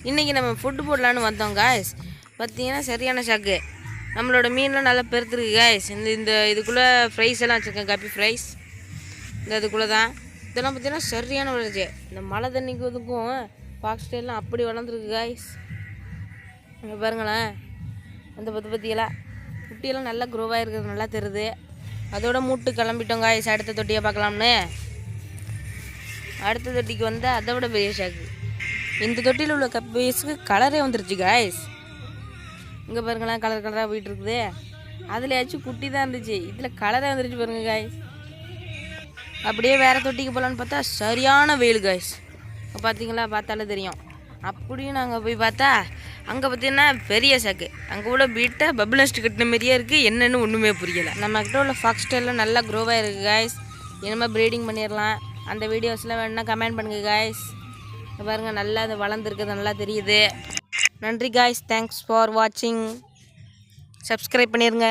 இன்றைக்கி நம்ம ஃபுட்டு போடலான்னு வந்தோம் காய்ஸ். பார்த்தீங்கன்னா சரியான ஷாக்கு. நம்மளோட மீன்லாம் நல்லா பெருத்துருக்கு காய்ஸ். இந்த இதுக்குள்ளே ஃப்ரைஸ் எல்லாம் வச்சுருக்கேன், கப்பி ஃப்ரைஸ். இதுக்குள்ளே தான் இதெல்லாம் பார்த்தீங்கன்னா சரியான வளர்ச்சி. இந்த மழை தண்ணிக்கு இதுக்கும் பாக்ஸ்டைலாம் அப்படி வளர்ந்துருக்கு காய்ஸ். இங்கே பாருங்களேன், அந்த பற்றியெல்லாம் குட்டியெல்லாம் நல்லா க்ரோவாக இருக்கிறது நல்லா தெரியுது. அதோட மூட்டு கிளம்பிட்டோம் காய்ஸ். அடுத்த தொட்டியை பார்க்கலாம்னு. அடுத்த தொட்டிக்கு வந்தால் அதை விட பெரிய ஷாக்கு. இந்த தொட்டியில் உள்ள கப்பீஸுக்கு கலரே வந்துருச்சு காய்ஸ். இங்கே பாருங்களேன், கலர் கலராக போயிட்டு இருக்குது. அதுலையாச்சும் குட்டி தான் இருந்துச்சு, இதில் கலரே வந்துருச்சு பாருங்க காய்ஸ். அப்படியே வேறு தொட்டிக்கு போகலான்னு பார்த்தா சரியான வெயில் காய்ஸ். பார்த்தீங்களா, பார்த்தாலே தெரியும். அப்படியும் நாங்கள் போய் பார்த்தா அங்கே பார்த்தீங்கன்னா பெரிய ஷாக்கு. அங்கே உள்ள பீட்டை பபிள் நெஸ்ட் கட்டின மாதிரியே இருக்குது. என்னென்னு ஒன்றுமே புரியலை. நம்மக்கிட்ட உள்ள ஃபாக்ஸ் ஸ்டைலில் நல்லா க்ரோவாக இருக்குது காய்ஸ். இனிமேல் ப்ரீடிங் பண்ணிடலாம். அந்த வீடியோஸ்லாம் வேணுன்னா கமெண்ட் பண்ணுங்கள் காய்ஸ். பாருங்கள், நல்லா அது வளர்ந்துருக்குது, நல்லா தெரியுது. நன்றி காய்ஸ், தேங்க்ஸ் ஃபார் வாட்சிங். சப்ஸ்கிரைப் பண்ணிடுங்க.